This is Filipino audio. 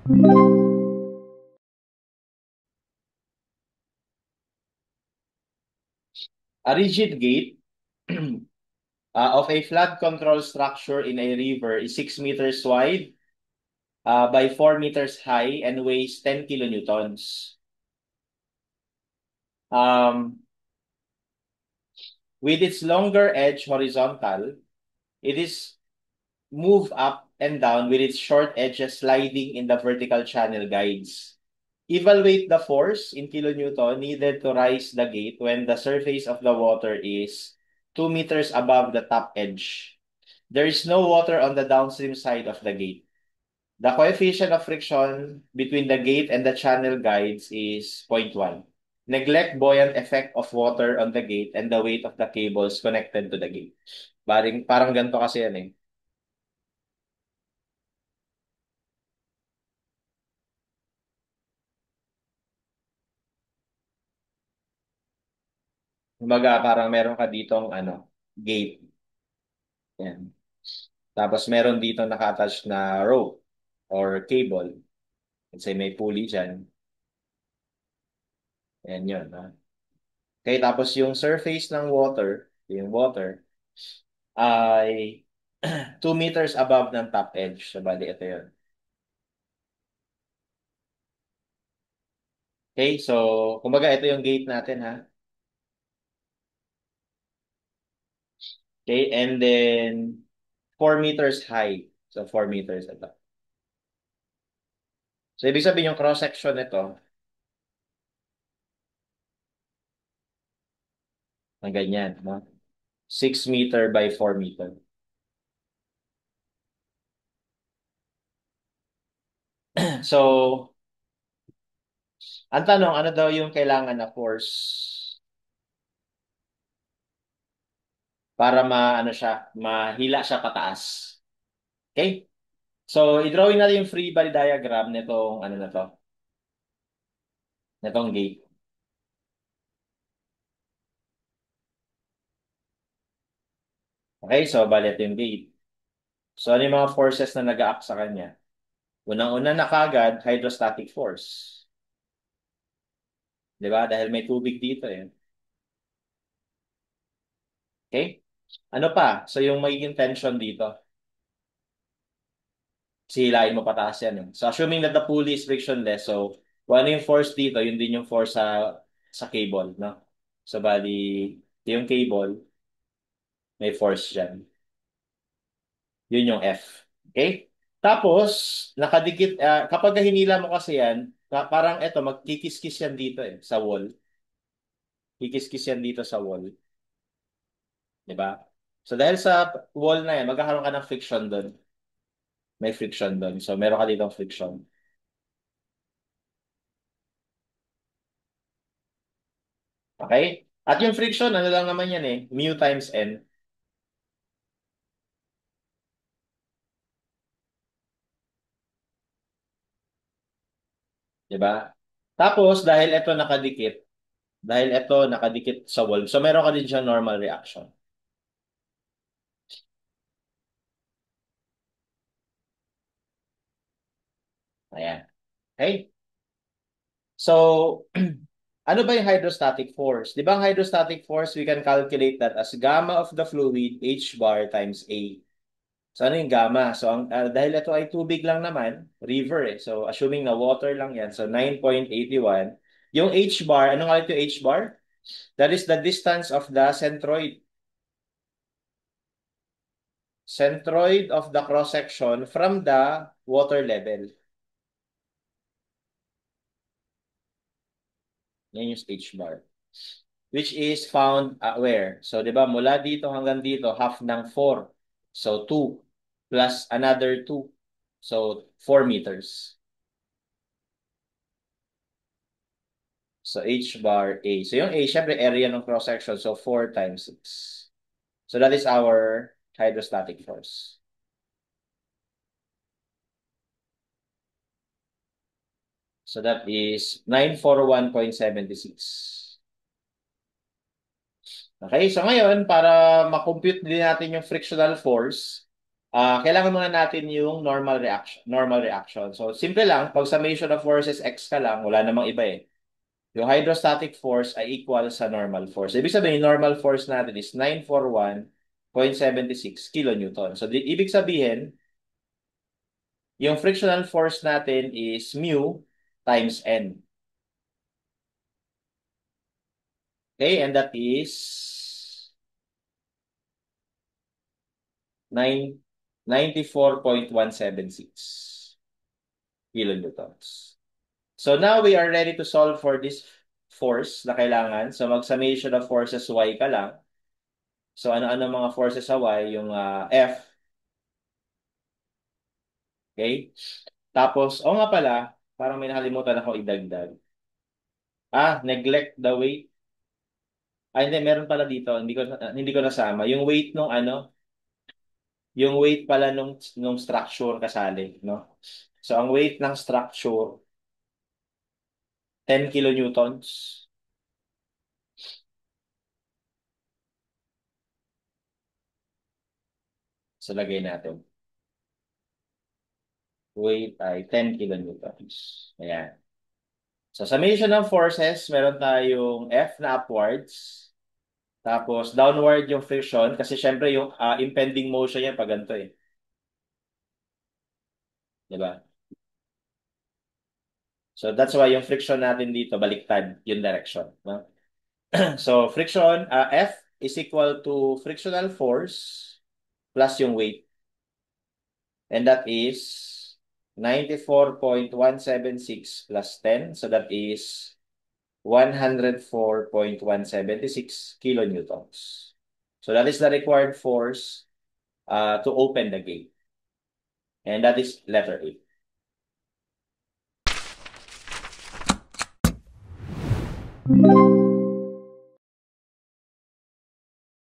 A rigid gate of a flood control structure in a river is 6 meters wide by 4 meters high and weighs 10 kilonewtons. Um, with its longer edge horizontal, it is moved up and down with its short edges sliding in the vertical channel guides. Evaluate the force in kilonewton needed to rise the gate when the surface of the water is 2 meters above the top edge. There is no water on the downstream side of the gate. The coefficient of friction between the gate and the channel guides is zero point 0.1. Neglect buoyant effect of water on the gate and the weight of the cables connected to the gate. Parang ganito kasi yan eh. Kumbaga, parang meron ka ditong gate. Yan. Tapos meron dito naka-attach na rope or cable. Let's say may pulley dyan. Yan yun. Ha? Okay, tapos yung surface ng water, yung water, ay 2 meters above ng top edge. So, bali, ito yun. Okay, so, kumbaga, ito yung gate natin, ha? Okay, and then 4 meters high. So, 4 meters ito. So, ibig sabihin yung cross-section nito, na ganyan, no? 6 meter by 4 meter. So, ang tanong, ano daw yung kailangan na force para mahila siya pataas. Okay? So, i-drawing natin yung free body diagram nitong ano na to, nitong gate. Okay, so bali ito yung gate. So, ano yung mga forces na nag-act sa kanya? Unang-una na kagad, hydrostatic force. Di ba? Dahil may tubig dito eh. Okay? Ano pa? So, yung magiging tension dito, sihilain mo pataas yan eh. So, assuming that the pulley is frictionless, so, kung ano yung force dito, yun din yung force sa cable, no? So, bali, yung cable, may force dyan. Yun yung F. Okay? Tapos, nakadikit, kapag hinila mo kasi yan, parang eto, magkikis-kis yan dito eh, sa wall. Kikis-kis yan dito sa wall. Di ba? So, dahil sa wall na yan, magkakaroon ka ng friction doon. May friction doon. So, meron ka ditong friction. Okay? At yung friction, ano lang naman yan eh, mu times N. Di ba? Tapos, dahil ito nakadikit sa wall, so meron ka din siya normal reaction. Ayan. Okay? So, ano ba yung hydrostatic force? Di ba ang hydrostatic force, we can calculate that as gamma of the fluid, H bar times A. So, ano yung gamma? So, dahil ito ay tubig lang naman, river eh. So, assuming na water lang yan. So, 9.81. Yung H bar, ano nga ito yung H bar? That is the distance of the centroid of the cross-section from the water level. Yan yung H bar. Which is found where? So, di ba, mula dito hanggang dito, half ng 4. So, 2 plus another 2. So, 4 meters. So, H bar A. So, yung A, syempre, area ng cross-section. So, 4 times 6. So, that is our hydrostatic force. So, that is 941.76. Okay, so ngayon, para makompute din natin yung frictional force, Kailangan muna natin yung normal reaction. So, simple lang, pag summation of forces X ka lang, wala namang iba eh. Yung hydrostatic force ay equal sa normal force. Ibig sabihin, yung normal force natin is 941.76 kilonewton. So, ibig sabihin, yung frictional force natin is mu times N. Okay, and that is 94.176 kilonewtons. So now we are ready to solve for this force na kailangan. So mag-summation of forces Y ka lang. So ano-ano mga forces sa Y? Yung F. Okay? Tapos, nga pala, parang may nakalimutan ako idagdag. Neglect the weight. Hindi, meron pala dito. Hindi ko nasama. Yung weight nung yung weight pala nung structure kasali, no? So ang weight ng structure 10 kilonewtons. So lagay natin. Weight ay 10 kilonewtons. Ayan. So summation ng forces, meron tayong F na upwards. Tapos downward yung friction kasi syempre yung impending motion niya pag ganito eh. 'Di ba? So that's why yung friction natin dito baliktad yung direction, no? So friction F is equal to frictional force plus yung weight. And that is 94.176 plus 10. So that is 104.176 kilonewtons. So that is the required force to open the gate. And that is letter A.